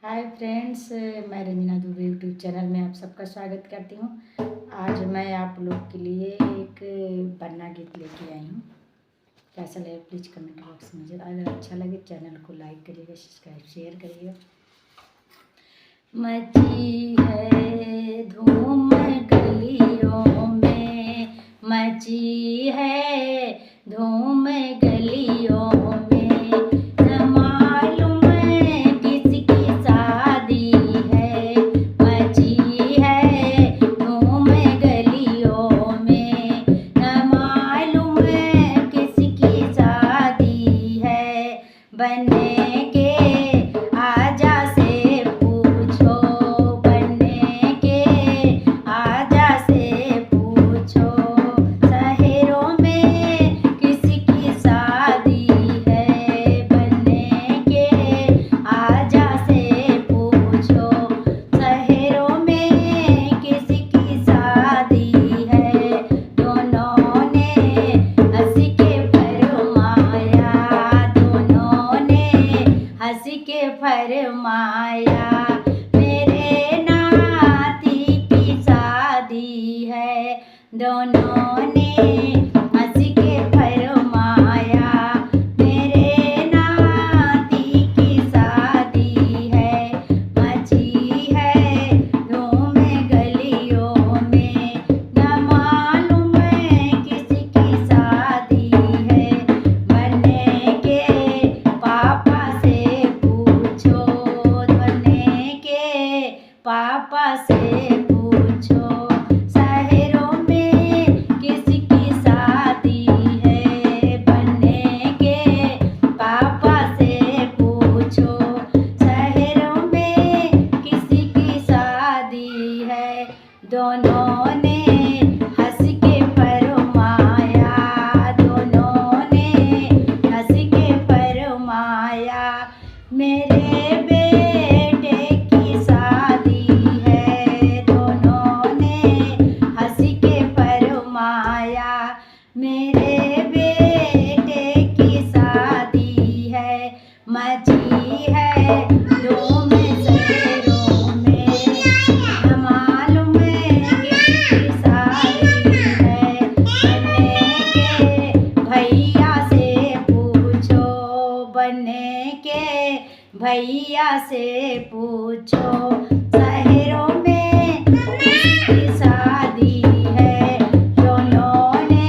Hi friends, मैं Ranjana Dubey YouTube channel में आप सबका स्वागत करती हूँ। आज मैं आप लोग के लिए एक बन्ना गीत लेके आई हूँ। कैसा लगे प्लीज़ कमेंट बॉक्स में अगर अच्छा लगे चैनल को लाइक करिएगा, सब्सक्राइब शेयर करिएगा। मची है धूम गलियों में, मची है धूम गलियों में, बनने के आजा से पूछो, बनने के आजा से पूछो, शहरों में किसकी शादी है। बनने के आजा से पूछो, शहरों में किसकी शादी है। दोनों ने हंस के फरमाया, हंस के फरमाया, मेरे नाती की शादी है। दोनों ने हंस के फरमाया, मेरे नाती की शादी है। मची है धूम गलियों में, न मालूम किसकी शादी है। बनने के पापा से पूछो, शहरों में किसकी शादी है। बनने के पापा से पूछो, शहरों में किसकी शादी है। दोनों ने हंस के फरमाया, दोनों ने हंस के फरमाया, मेरे मेरे बेटे की शादी है। मची है धूम शहरों में, न मालूम किसकी शादी है। बनने के भैया से पूछो, बनने के भैया से पूछो, शहरों में किसकी शादी है। दोनों ने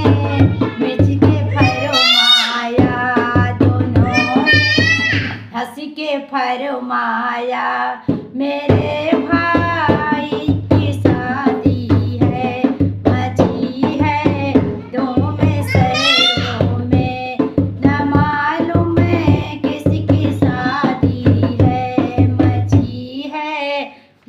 मिच के फरमाया, दोनों ने हंस के फरमाया, मेरे